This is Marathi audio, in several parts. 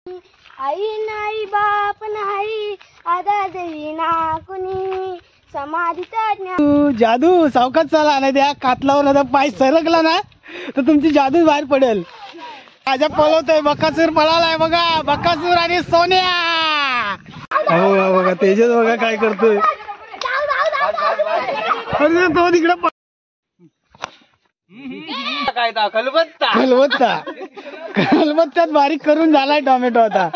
आई नाही बाप नाही आदा देवी ना कुणी समाधीचा जादू सावकाश चला नाही त्या कातलावर पाय सरकला ना तर तुमची जादू बाहेर पडेल. माझ्या पळवतोय बकासूर पळालाय बघा. बकासूर आणि सोन्या. हो बघा तेजस बघा काय करतोय. अरे तो तिकडे काय खलबत्ता खलबत्ता खलबत्त्यात बारीक करून झालाय टोमॅटो आता.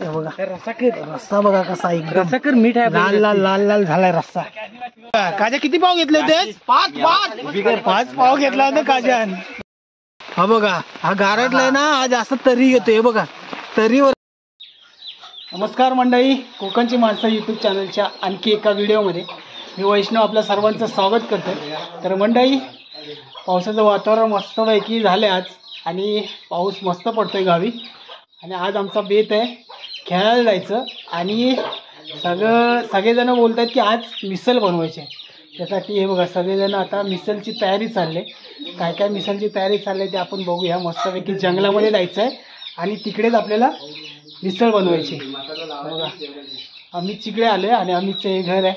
बघा रस्सा बघा कसा एकदम रस्सा मीठ आहे. लाल लाल लाल लाल झालाय रस्सा. काजा किती पाव घेतले होते? 5 पाव घेतला होता काजान. हा बघा हा गारटलाय ना आज असं तरी येतोय बघा तरीवर. नमस्कार मंडळी, कोकणची माणसं यूट्यूब चॅनलच्या आणखी एका व्हिडिओमध्ये मी वैष्णव आपल्या सर्वांचं स्वागत करतो. तर मंडळी पावसाचं वातावरण मस्तपैकी झालं आज आणि पाऊस मस्त पडतोय गावी. आणि आज आमचा बेत आहे खेळायला जायचं आणि सगळेजण बोलत आहेत की आज मिसल बनवायची आहे. त्यासाठी हे बघा सगळेजण आता मिसलची तयारी चालली आहे. काय काय मिसलची तयारी चालली आहे ते आपण बघूया. मस्तपैकी जंगलामध्ये जायचं आहे आणि तिकडेच आपल्याला मिसळ बनवायची. बघा आम्ही तिकडे आलो आहे आणि आम्हीचं हे घर आहे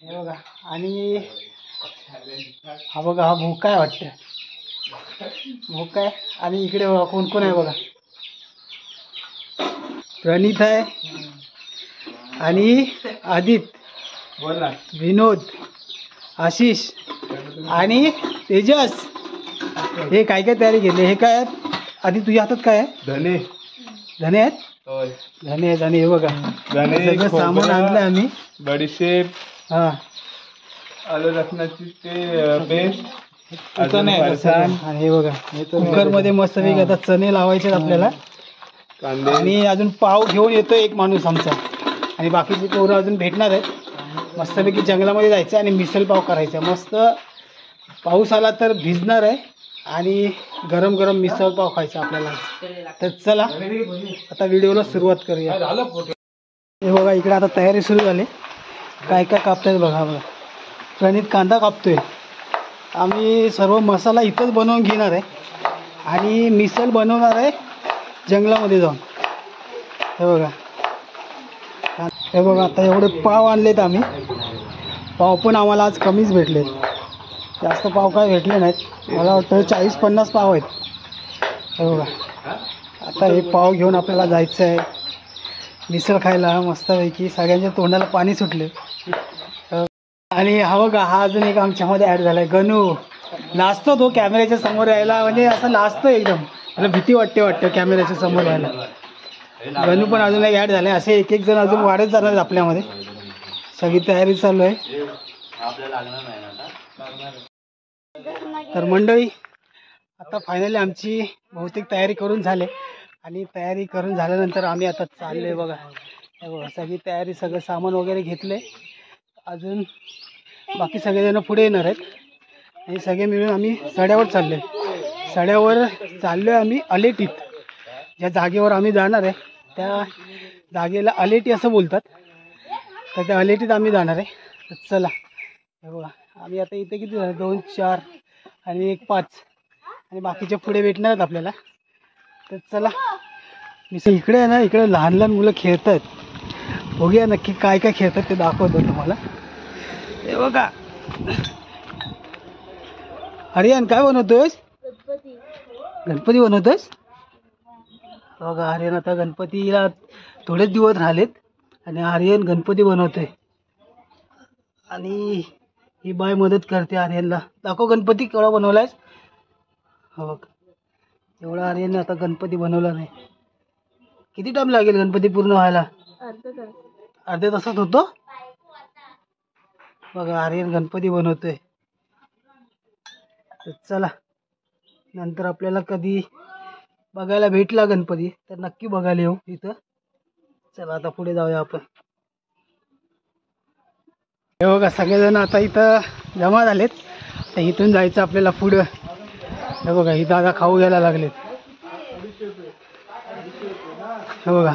हे बघा. आणि हा बघा हा भोका आहे वाटतं. भोका आहे आणि इकडे बघा कोण कोण आहे बघा. प्रणित आहे आणि आदित्य, विनोद, आशिष आणि तेजस. हे काय काय तयारी केली. हे काय आहेत आधी तुझ्या हातात काय आहे? धने. धने आहेत. धने आहेत आणि हे बघा सगळं सामान आणलं आम्ही. बडीशेप, हा आलं लसणाची ते पेस्ट आणि हे बघा कुकर मध्ये मस्तपैकी आता चणे लावायचे आपल्याला. आणि अजून पाव घेऊन येतो एक माणूस आमचा आणि बाकीची पोरं अजून भेटणार आहेत. मस्तपैकी जंगलामध्ये जायचं आणि मिसल पाव करायचा. मस्त पाऊस आला तर भिजणार आहे आणि गरम गरम मिसळ पाव खायचा आपल्याला. तर चला आता व्हिडिओला सुरुवात करूया. हे बघा इकडे आता तयारी सुरू झाली. काय काय कापतायत बघा. बघा प्रणित कांदा कापतोय. आम्ही सर्व मसाला इथंच बनवून घेणार आहे आणि मिसळ बनवणार आहे जंगलामध्ये जाऊन. हे बघा हे बघा आता एवढे पाव आणलेत आम्ही. पाव पण आम्हाला आज कमीच भेटलेत. जास्त पाव काय भेटले नाहीत. मला वाटतं 40-50 पाव आहेत. हे बघा आता हे पाव घेऊन आपल्याला जायचं आहे मिसळ खायला. मस्तपैकी सगळ्यांच्या तोंडाला पाणी सुटले. आणि हा बघा हा अजून एक आमच्यामध्ये ॲड झाला आहे गणू. लाजतो तो कॅमेऱ्याच्या समोर यायला. म्हणजे असं लाजतो एकदम. त्याला भीती वाटते कॅमेऱ्याच्या समोर यायला. गणू पण अजून एक ॲड झाला आहे. असे एक एक जण अजून वाढत जाणार आहेत आपल्यामध्ये. सगळी तयारी चालू आहे. तर मंडळी आता फायनली आमची बहुतेक तयारी करून झाली आणि तयारी करून झाल्यानंतर आम्ही आता चाललो आहे बघा. बघा सगळी तयारी सगळं सामान वगैरे घेतले. अजून बाकी सगळेजण पुढे येणार आहेत आणि सगळे मिळून आम्ही सड्यावर चाललो आहे. सड्यावर चाललो आहे आम्ही अलेटीत. ज्या जागेवर आम्ही जाणार आहे त्या जागेला अलेटी असं बोलतात. तर त्या अलेटीत आम्ही जाणार आहे. तर चला हे बघा आम्ही आता इथे किती झालं 2, 4 आणि 1, 5 आणि बाकीचे पुढे भेटणार आहेत आपल्याला. तर चला इकडे आहे ना इकडे लहान लहान मुलं खेळत आहेत. बघूया नक्की काय काय खेळतात ते दाखवतो तुम्हाला. हे बघा आर्यन काय बनवतोयस? गणपती बनवतोयस? बघा आर्यन आता गणपतीला थोडेच दिवस राहिलेत आणि आर्यन गणपती बनवतोय आणि ही बाय मदत करते आर्यनला. दाखव गणपती केवढा बनवलायस. हो बघ एवढा आर्यनने आता गणपती बनवला नाही. किती टाइम लागेल गणपती पूर्ण व्हायला? अर्ध्या तासात होतो. बघा आर्यन गणपती बनवतोय. चला नंतर आपल्याला कधी बघायला भेटला गणपती तर नक्की बघायला येऊ इथं. चला आता पुढे जाऊया आपण. हे बघा सगळेजण आता इथं जमा झालेत. तर इथून जायचं आपल्याला पुढं. हे बघा ही दादा खाऊ घ्यायला लागलेत. हे बघा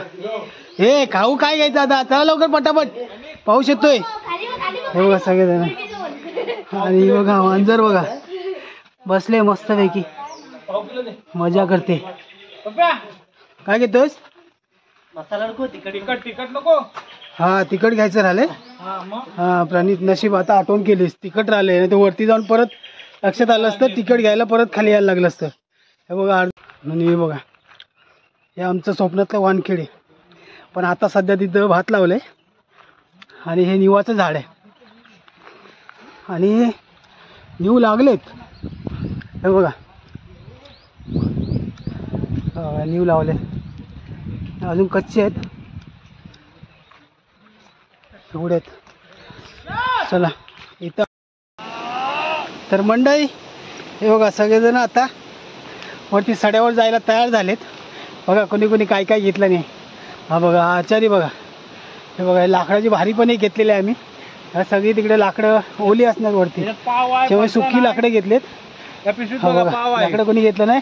हे खाऊ काय घ्यायचं आता. चला लवकर पटापट पाऊस येतोय. हे बघा सगळेजण आणि बघा मांजर बघा बसले मस्तपैकी मजा करते. काय घेतोस? मसाला नको, तिखट नको. हा तिखट घ्यायचं राहिले. हा प्रणित नशीब आता आठवण केलीस, तिखट राहिले नाही तर वरती जाऊन परत लक्षात आलं असतं तिखट घ्यायला परत खाली यायला लागलं असतं. हे बघा आणि हे बघा हे आमचं स्वप्नातलं वानखेडे, पण आता सध्या तिथं भात लावलंय आणि हे निवाचं झाड आहे आणि निव लागलेत. हे बघा निव लावले, अजून कच्चे आहेत एवढे आहेत. चला इथं तर मंडळी हे बघा सगळेजण आता वरती सड्यावर जायला तयार झालेत. बघा कोणी कोणी काय काय घेतलं नाही. हा बघा आचारी बघा, हे बघा लाकडाची भारी पण एक घेतलेली आहे आम्ही. ह्या सगळी तिकडे लाकडं ओली असणार वरती, तेव्हा सुकी लाकडे घेतलेत. हा बघा लाकडं कोणी घेतलं नाही,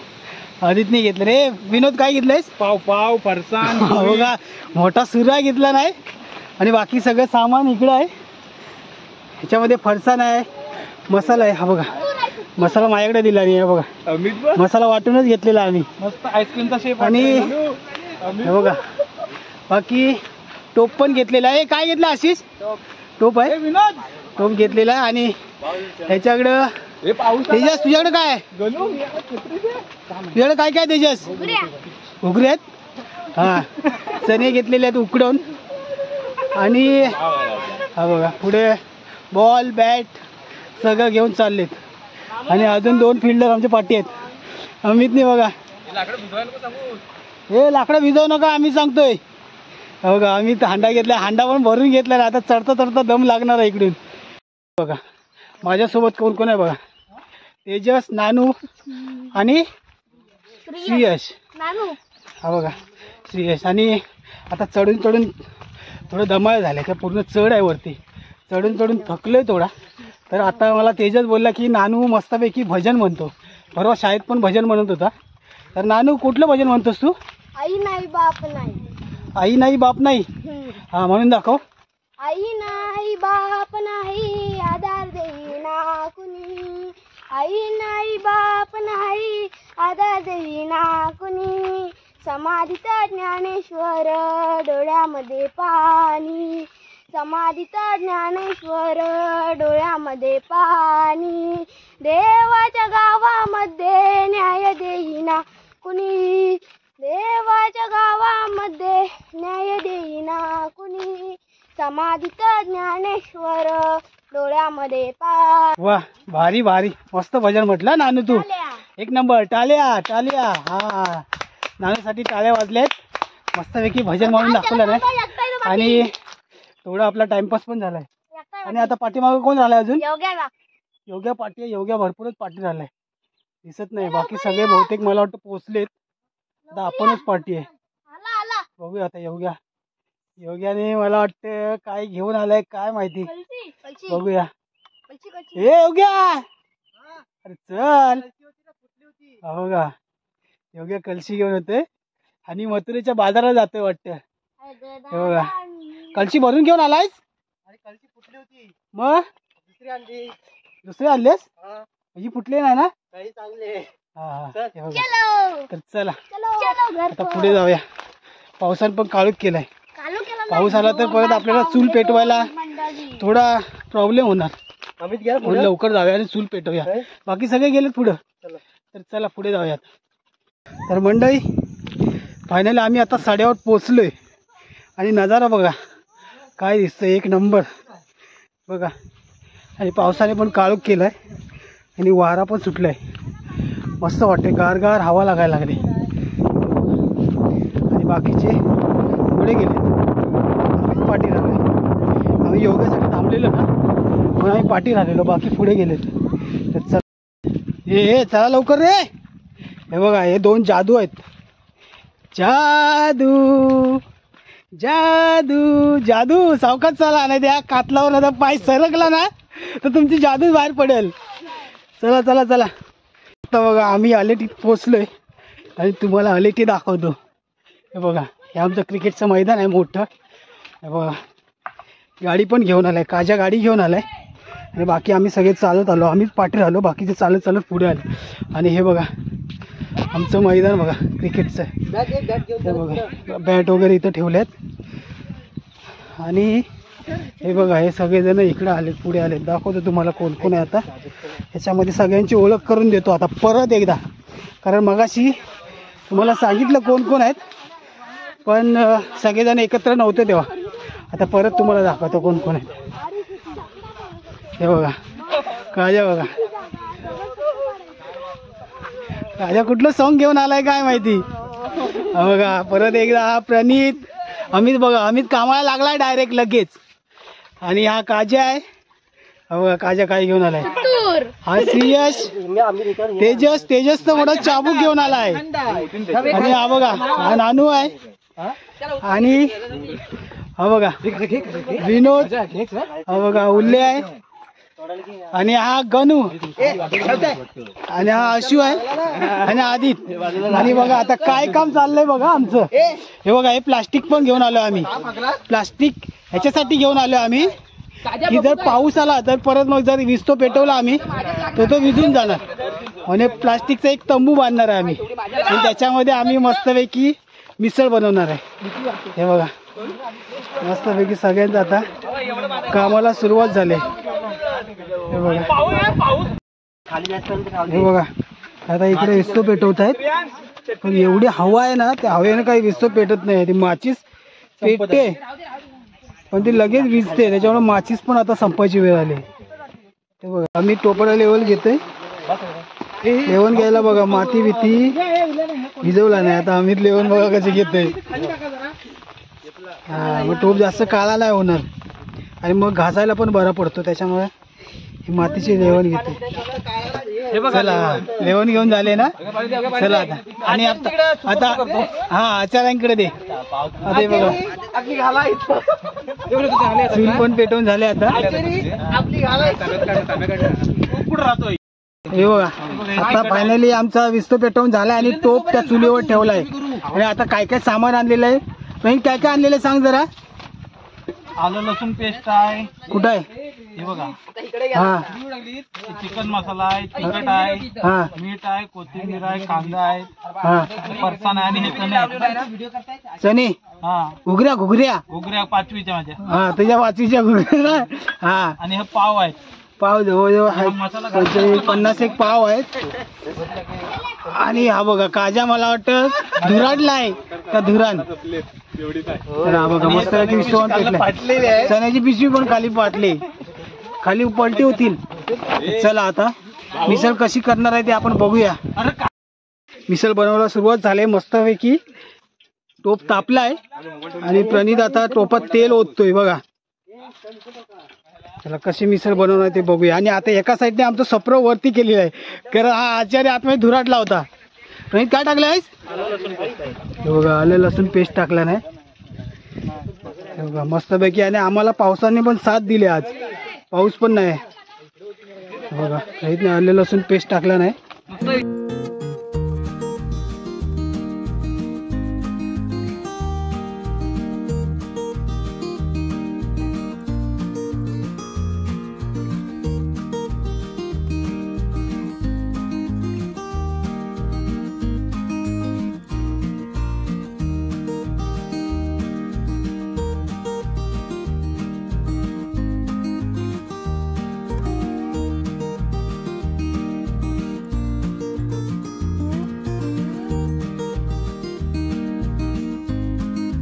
आदितने घेतलं रे. विनोद काय घेतलंयस? पाव फरसाण. बघा मोठा सुरा घेतला नाही आणि बाकी सगळं सामान इकडं आहे. ह्याच्यामध्ये फरसाण आहे, मसाला आहे. हा बघा मसाला माझ्याकडे दिला नाही. बघा मसाला वाटूनच घेतलेला आम्ही, मस्त आईस्क्रीमचा शेप. आणि हे बघा बाकी टोप पण घेतलेला आहे. काय घेतलं आशिष? टोप आहे, विनोद टोप घेतलेला आहे. आणि ह्याच्याकडं तेजस तुझ्याकडे काय आहे? तुझ्याकडे काय काय तेजस? घुगरे आहेत. हा चणे घेतलेले आहेत उकडून. आणि हा बघा पुढे बॉल बॅट सगळं घेऊन चाललेत. आणि अजून 2 फिल्डर आमच्या पाठी आहेत. अमितने बघा हे लाकडं भिजवू नका आम्ही सांगतोय. बघा आम्ही हांडा घेतला, हांडा पण भरून घेतला. आता चढता चढता दम लागणार आहे इकडून. बघा माझ्यासोबत कोण कोण आहे बघा, तेजस, नानू आणि श्रीयश. हा बघा श्रीयश. आणि आता चढून चढून थोडं दमाळ झालं का, पूर्ण चढ आहे वरती, चढून चढून थकलोय थोडा. तर आता मला तेजस बोलला की नानू मस्तपैकी भजन म्हणतो. परवा शाळेत पण भजन म्हणत होता. तर नानू कुठलं भजन म्हणतोस तू? आई नाही बाप नाही. आई नाही बाप नाही. हा म्हणून दाखव. आई नाही बाप नाही आधार देईना कुणी. आई नाही बाप नाही आधार देईना कुणी. समाधीत ज्ञानेश्वर डोळ्यामध्ये पाणी. समाधीत ज्ञानेश्वर डोळ्यामध्ये पाणी. देवाच्या गावामध्ये न्याय देईना कुणी. देवाच्या गावामध्ये न्याय देईना कुणी. समाधीत ज्ञानेश्वर डोळ्यामध्ये पाणी. वा भारी भारी मस्त भजन म्हटलं नानू तू. एक नंबर. टाळ्या टाळ्या. हा नानूसाठी टाळ्या वाजल्यात. मस्तपैकी भजन म्हणून दाखवलं नाही. आणि थोडा आपला टाइमपास पण झालाय. आणि आता पाठीमागं कोण झालाय अजून? योग्या पाठी आहे. योग्या भरपूरच पाठी झालाय, दिसत नाही. बाकी सगळे बहुतेक मला वाटतं पोहोचलेत. आता आपणच पाठी आहे. बघूया आता योग्याने मला वाटतं काय घेऊन आलाय काय माहिती. बघूया. ए योग्या अरे चल. हो का योग्या कलशी घेऊन येतोय आणि मथुरेच्या बाजारात जातोय वाटतं. हे बघा कलशी भरून घेऊन आलायस? कलशी फुटली होती मग दुसरी आणलीस? ही फुटली नाही ना? काही चांगले. हा तर चला आता पुढे जाऊया. पावसानं पण काळोख केलाय. पाऊस आला तर परत आपल्याला चूल पेटवायला थोडा प्रॉब्लेम होणार. म्हणून लवकर जाऊया आणि चूल पेटवूया. बाकी सगळे गेलेत पुढं. तर चला पुढे जाऊयात. तर मंडळी फायनली आम्ही आता साड्यावर पोचलोय. आणि नजारा बघा काय दिसतंय, एक नंबर बघा. आणि पावसाने पण काळोख केलाय आणि वारा पण सुटलाय. मस्त वाटते, गारगार हवा लागायला लागली. आणि बाकीचे पुढे गेले, आम्ही पाठी राहिलो. आम्ही योगासाठी थांबलेलो ना म्हणून आम्ही पाठी राहिलेलो, बाकी पुढे गेलेत. तर चल हे चला लवकर रे. हे बघा हे 2 जादू आहेत. जादू जादू जादू. सावकाश चला नाही त्या कातलावर आता पाय सरकला ना तर तुमची जादू बाहेर पडेल. चला चला चला. आता बघा आम्ही अलेटीत पोचलोय आणि तुम्हाला अलेटी दाखवतो. हे बघा हे आमचं क्रिकेटचं मैदान आहे मोठं. हे बघा गाडी पण घेऊन आलाय, काजा गाडी घेऊन आलाय. आणि बाकी आम्ही सगळे चालत आलो, आम्हीच पाठी राहिलो, बाकीचे चालत चालत पुढे आले. आणि हे बघा आमचं मैदान बघा क्रिकेटचं. हे बघा बॅट वगैरे इथं ठेवल्यात. आणि हे बघा हे सगळेजण इकडे आले, पुढे आले. दाखवतो तुम्हाला कोण कोण आहे आता. ह्याच्यामध्ये सगळ्यांची ओळख करून देतो आता परत एकदा, कारण मगाशी तुम्हाला सांगितलं कोण कोण आहेत, पण सगळेजण एकत्र नव्हते तेव्हा. आता परत तुम्हाला दाखवतो कोण कोण आहेत. हे बघा काजा, बघा काजा कुठलं सॉन्ग घेऊन आलाय काय माहिती. बघा परत एकदा हा प्रणित. अमित बघा, अमित कामाला लागलाय डायरेक्ट लगेच. आणि हा काजा आहे. बघा काजा काय घेऊन आलाय. हा श्रीयश. तेजस तर मोठा चाबूक घेऊन आलाय. आणि हा बघा हा नानू आहे. आणि हा बघा विनोद. हा बघा उल्ले आहे. आणि हा गणू. आणि हा अशू आहे. आणि आदित. आणि बघा आता काय काम चाललंय बघा आमचं. हे बघा हे प्लास्टिक पण घेऊन आलो आम्ही. प्लास्टिक ह्याच्यासाठी घेऊन आलो आम्ही की जर पाऊस आला तर परत मग जर विस्तो पेटवला आम्ही तर तो विझून जाणार. म्हणजे प्लास्टिकचा एक तंबू बांधणार आहे आम्ही. आणि त्याच्यामध्ये आम्ही मस्तपैकी मिसळ बनवणार आहे. हे बघा मस्तपैकी सगळ्यांचं आता कामाला सुरुवात झाली. हे बघा हे बघा आता इकडे विस्तो पेटवत आहेत. पण एवढी हवा आहे ना, त्या हवेने काही विस्तो पेटत नाही. ती माचीस पेटते पण ती लगेच विजते, त्याच्यामुळे माचीस पण आता संपायची वेळ आली. ते बघा आम्ही टोपरा लेवल घेतोय. लेवण घ्यायला बघा माती बिती भिजवला नाही. आता आम्ही लेवण बघा कशी घेतोय. हा मग टोप जास्त काळा नाही होणार आणि मग घासायला पण बरा पडतो. त्याच्यामुळे ही मातीची लेवण घेते. चला लेवण घेऊन झाले ना. चला आता. आणि आता हा आचार्यांकडे दे. ते बघा चूल पण पेटवून झाले आता. हे बघा आता फायनली आमचा विस्तो पेटवून झाला आणि टोप त्या चुलीवर ठेवलाय. आणि आता काय काय सामान आणलेलं आहे. पण काय काय आणलेलं सांग जरा. आलं लसूण पेस्ट आहे. कुठं आहे हे बघा. हा चिकन मसाला आहे, तिखट आहे, हा मीठ आहे, कोथिंबीर आहे, कांदा आहे, हा फरसाण आहे आणि हे चणे आहेत. चणे हा घुगऱ्या घुगऱ्या घुगऱ्या 5वीच्या माझ्या. हा तुझ्या वाचीच्या घुगऱ्या. हा आणि हे पाव आहेत. पाव जवळजवळ आहेत 50 पाव आहेत. आणि हा बघा काजा मला वाटतं धुराडला आहे का धुरान. हा बघा मस्त विश्वान पेटले. चण्याची पिशवी पण खाली पाटली, खाली पलटी होतील. चला आता मिसळ कशी करणार आहे ते आपण बघूया. मिसळ बनवायला सुरुवात झाली मस्तपैकी. टोप तापलाय आणि प्रणित आता टोपात तेल ओततोय बघा. चला कशी मिसळ बनवणार ते बघूया. आणि आता एका साईडने आमचं सप्रो वरती केलेलं आहे, कारण हा आचार्य आतमध्ये धुराटला होता. प्रणित काय टाकलं आहेस. हे बघा आलं लसूण पेस्ट टाकला नाही. हे बघा मस्तपैकी. आणि आम्हाला पावसाने पण साथ दिली आज, पाऊस पण नाही. बघा प्रणितने आलं लसूण पेस्ट टाकला नाही.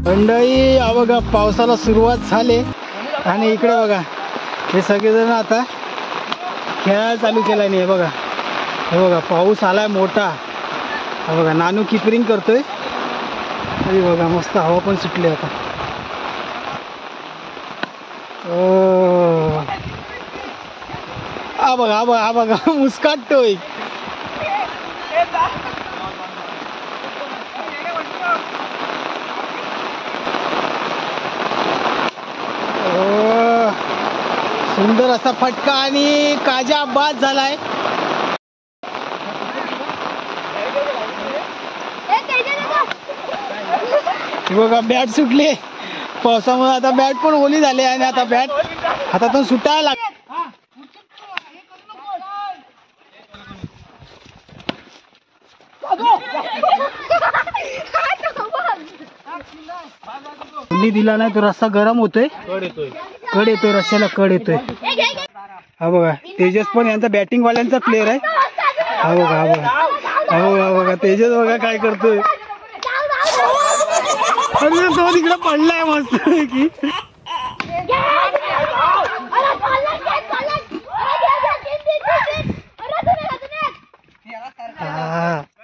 मंडळी हा बघा पावसाला सुरुवात झाली. आणि इकडे बघा हे सगळेजण आता खेळायला चालू केला नाही. बघा हे बघा पाऊस आलाय मोठा. हा बघा नानू किपरिंग करतोय. आणि बघा मस्त हवा पण सुटली आता. हा बघा हा बघा हा बघा मुस्काटतोय. सुंदर असा फटका आणि काजा बाद झालाय. बघा बॅट सुटली पावसामुळे. आता बॅट पण ओली झाली आणि आता बॅट हातातून सुटायला लागली. फोडणी दिला नाही तो रस्सा गरम होतोय, कड येतोय रस्स्याला, कड येतोय. हा बघा तेजस पण यांचा बॅटिंग वाल्यांचा प्लेअर आहे. हा बघा हा बघा हा बघा बघा तेजस बघा काय करतोय. अरे तो तिकडे पडलाय मस्त की.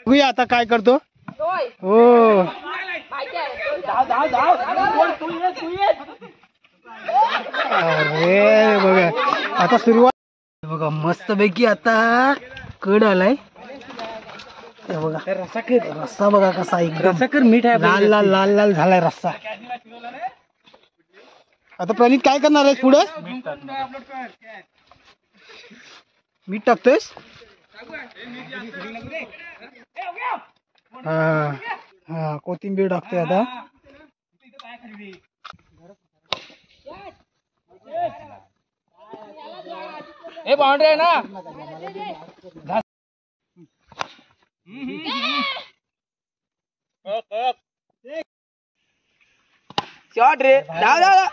बघूया आता काय करतो. हो अरे बघा आता सुरुवात बघा मस्त पैकी आता कड आलाय. बघा रस्सा बघा कसा एकदम मीठ आहे, लाल लाल लाल लाल झालाय रस्सा. आता प्रणित काय करणार आहे पुढे? मीठ टाकतोयस? हा हा कोथिंबीर टाकतोय आता. बाउंड्री आहे ना. शॉट रे, धाव धाव.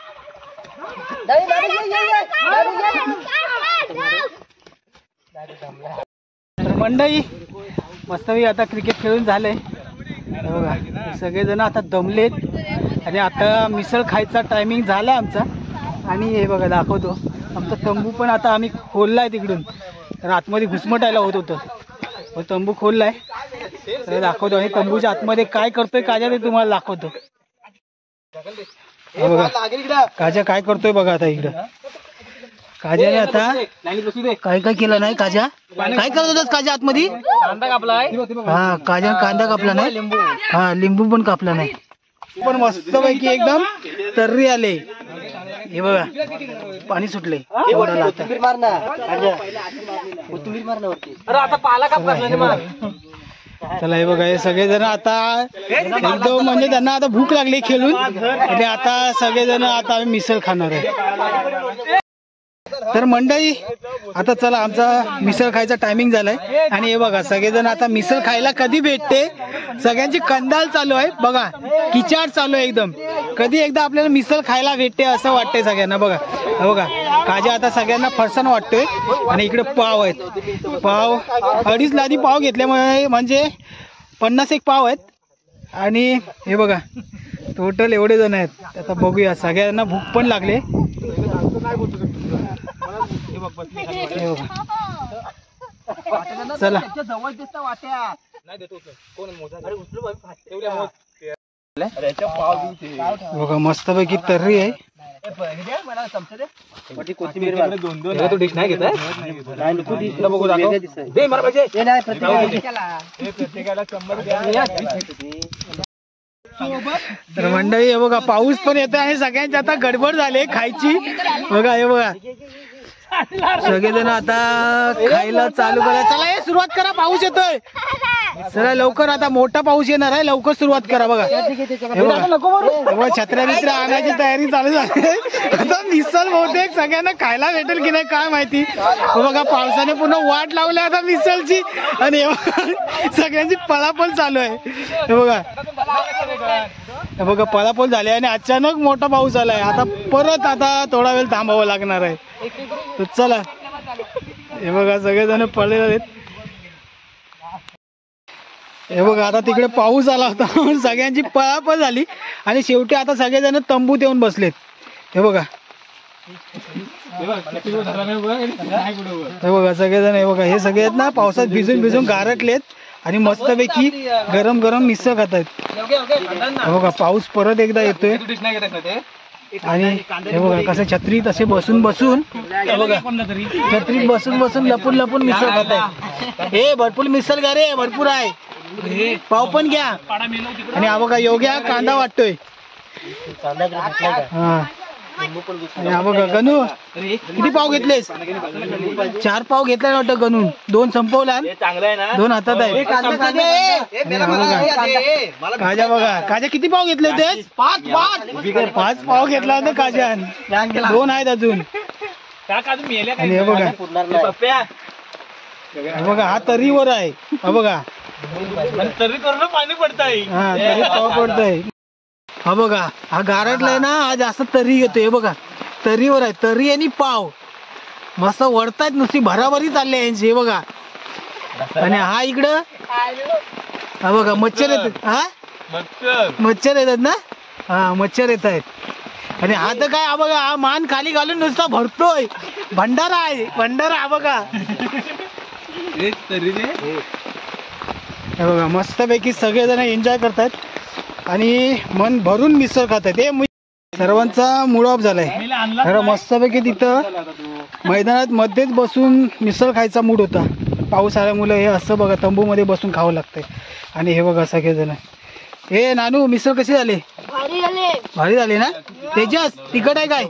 तर मंडळी मस्तपैकी आता क्रिकेट खेळून झालंय. बघा सगळेजण आता दमलेत आणि आता मिसळ खायचा टायमिंग झाला आमचा. आणि हे बघा दाखवतो आमचा तंबू पण आता आम्ही खोललाय तिकडून, तर आतमध्ये घुसमटायला होत होतं. तंबू खोललाय तर दाखवतो. आणि तंबूच्या आतमध्ये काय करतोय काजा ते तुम्हाला दाखवतो. बघा काजा काय करतोय बघा आता इकडं. काजाने आता काय काय केलं नाही. काजा काय करत होतास काजा आतमध्ये? कांदा कापलाय. हा काजा कांदा कापला नाही. हा लिंबू पण कापला नाही. पण मस्त पैकी एकदम तर्री आले. हे बघा पाणी सुटले. आता पाला काप करला. चला हे बघा हे सगळेजण आता एकदम म्हणजे त्यांना आता भूक लागली खेळून आणि आता सगळेजण आता आम्ही मिसळ खाणार आहे. तर मंडळी आता चला आमचा मिसळ खायचा टायमिंग झालाय. आणि हे बघा सगळेजण आता मिसळ खायला कधी भेटते, सगळ्यांची कंदाल चालू आहे. बघा किचाड चालू आहे एकदम. कधी एकदा आपल्याला मिसळ खायला भेटते असं वाटतंय सगळ्यांना. बघा बघा काजा आता सगळ्यांना फरसाण वाटतोय. आणि इकडे पाव आहेत. पाव 2.5 लादी पाव घेतल्यामुळे म्हणजे 50 पाव आहेत. आणि हे बघा टोटल एवढे जण आहेत. आता बघूया सगळ्यांना भूक पण लागले. चला बघा मस्त पैकी तर्री आहे. तर मंडळी हे बघा पाऊस पण येतो आणि सगळ्यांची आता गडबड झाली खायची. बघा हे बघा सगळेजण आता खायला चालू करा. चला हे सुरुवात करा, पाऊस येतोय. चला लवकर आता मोठा पाऊस येणार आहे, लवकर सुरुवात करा. बघा बघा छत्र्या बित्र्या आणायची तयारी चालू झाली. आता मिसळ बहुतेक सगळ्यांना खायला भेटेल की नाही काय माहिती. बघा पावसाने पूर्ण वाट लावली आता मिसळची. आणि सगळ्यांची पळापळ चालू आहे. हे बघा हे बघा पळापळ झाली आणि अचानक मोठा पाऊस आलाय. आता परत आता थोडा वेळ थांबावं लागणार आहे. तर चला हे बघा सगळेजण पळले आहेत. हे बघा आता तिकडे पाऊस आला होता सगळ्यांची पळापळ झाली आणि शेवटी आता सगळेजण तंबूत येऊन बसलेत. हे बघा हे बघा सगळेजण हे बघा हे सगळे आहेत ना पावसात भिजून भिजून गारटलेत आणि मस्तपैकी गरम गरम मिसळ खात आहेत. हे बघा पाऊस परत एकदा येतोय. आणि हे बघा कसं छत्रीत असे बसून बसून हे बघा छत्रीत बसून बसून लपून लपून मिसळ खात आहे. हे भरपूर मिसळ घ्या रे, भरपूर आहे. पाव पण घ्या. आणि हा बघा योग्य कांदा वाटतोय. हा आणि हा बघा गणू किती पाव घेतलेस? 4 पाव घेतले वाटतं गणून. 2 संपवला, 2 हातात आहे. काजा बघा काजा किती पाव घेतले होते? 5 पाव घेतला होता काजान. 2 आहेत अजून. आणि हे बघा हा तरीवर आहे. हा बघा तरी करून पाणी पडतंय. हा तरी पाव पडतंय. हा बघा, हा गारटलाय ना, हा जास्त तरी येतो. हे बघा, तरीवर आहे, तरी आणि पाव मस्त वरतायत, नुसती भराभरी चालली यांची. हे बघा, आणि हा इकडं हा बघा मच्छर येतात. हा मच्छर येतात ना, हा मच्छर येत आहेत. आणि हा तर काय, हा बघा, हा मान खाली घालून नुसता भरतोय. भंडारा आहे, भंडारा. हा बघा, हे बघा मस्तपैकी सगळेजण एन्जॉय करतायत आणि मन भरून मिसळ खात आहेत. हे सर्वांचा मूड ऑफ झालाय. खरं मस्तपैकी तिथं मैदानात मध्येच बसून मिसळ खायचा मूड होता. पाऊस आल्यामुळे हे असं बघा तंबूमध्ये बसून खावं लागतंय. आणि हे बघा सगळेजण. हे नानू, मिसळ कशी झाली? भारी झाली ना. तेजस, तिखट आहे काय?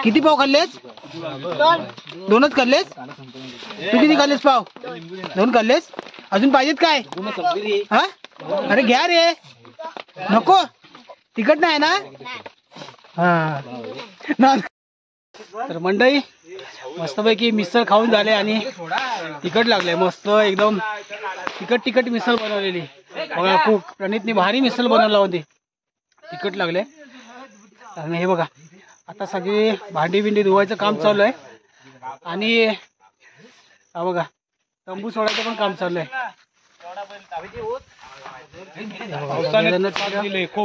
किती पाव खाल्लेस? 2च खाल्लेस? तू किती खाल्लेस पाव? 2 खाल्लेस. अजून पाहिजेत काय? हा, अरे घ्या रे. नको, तिखट नाही ना. हा, तर मंडळी मस्तपैकी मिसळ खाऊन झाले आणि तिखट लागले. मस्त एकदम तिखट मिसळ बनवलेली बघा. खूप प्रणितने भारी मिसळ बनवला होती. तिखट लागले. आणि हे बघा, आता सगळी भांडी बिंडी धुवायचं काम चालू आहे. आणि हा बघा, तंबू सोडायचं पण काम चालू आहे.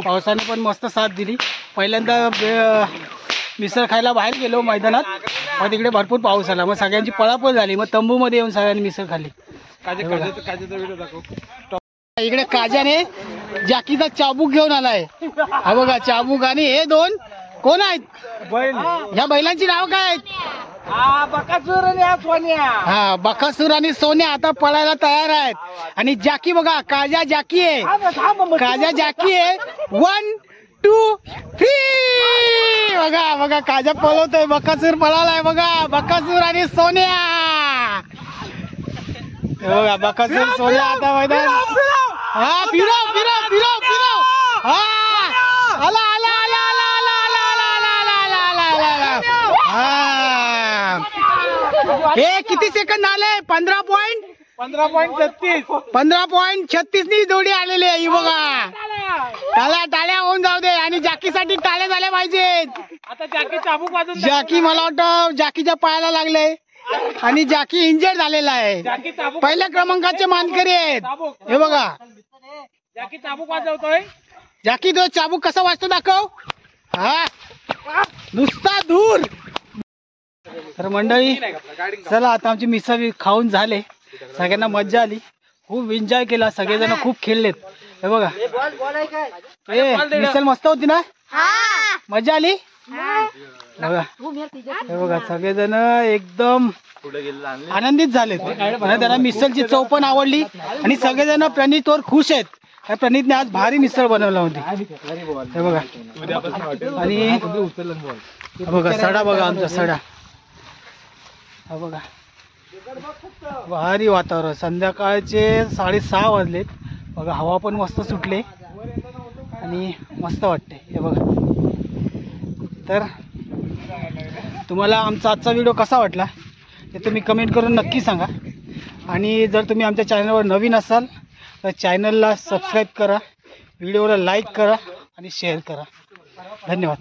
पावसाने पण मस्त साथ दिली. पहिल्यांदा मिसळ खायला बाहेर गेलो मैदानात, मग तिकडे भरपूर पाऊस आला. मग सगळ्यांची पळापळ झाली. मग तंबूमध्ये येऊन सगळ्यांनी मिसळ खाल्ली. इकडे काजाने जॅकीचा चाबूक घेऊन आलाय. हा बघा चाबूक. आणि हे 2 कोण आहेत? ह्या बैलांची नाव काय आहेत? बकासूर आणि सोन्या. हा, बकासूर आणि सोन्या आता पळायला तयार आहेत. आणि जॅकी बघा, काजा जॅकी आहे. काजा जॅकी आहे. 1 2 3 बघा बघा, काजा पळवतोय, बकासूर पळालाय बघा. बकासूर आणि सोन्या. बघा बकासूर सोन्या आता मैदान. हा, फिरव फिरव फिरव फिरव. हा, आला आला आला आला आला आला आला आला आला आला. हा, हे किती सेकंद आले? 15.36 नी जोडी आलेली आहे. ही बघा, टाळ्या होऊन जाऊ दे. आणि जॅकीसाठी टाळ्या झाल्या पाहिजेत. आता जॅकी चाबूक वाजून. जॅकी मला वाटतं जॅकीच्या पायाला लागले आणि जॅकी इंजर्ड झालेला आहे. पहिल्या क्रमांकाचे मानकरी आहेत. हे बघा, जॅकी चाबूक वाजवतोय. जॅकी तो चाबूक कसा वाजतो दाखव. हा, नुसता दूर. तर मंडळी चला, आता आमची मिसळ खाऊन झाले. सगळ्यांना मज्जा आली, खूप एन्जॉय केला. सगळेजण खूप खेळलेत. हे बघा, मिसळ मस्त होती ना. मज्जा आली. बघा, हे बघा सगळेजण एकदम आनंदित झालेत. त्यांना मिसळची चव पण आवडली आणि सगळेजण प्रणितवर खुश आहेत. प्रणितने आज भारी मिसळ बनवला होती. हे बघा, आणि बघा सडा बघा, आमचा सडा. हा बघा, भारी वातावरण. संध्याकाळचे 6:30 वाजलेत. बघा, हवा पण मस्त सुटले आणि मस्त वाटते. हे बघा, तर तुम्हाला आमचा आजचा व्हिडिओ कसा वाटला ते तुम्ही कमेंट करून नक्की सांगा. आणि जर तुम्ही आमच्या चॅनलवर नवीन असाल तर चॅनलला सबस्क्राईब करा, व्हिडिओला लाईक करा आणि शेअर करा. धन्यवाद.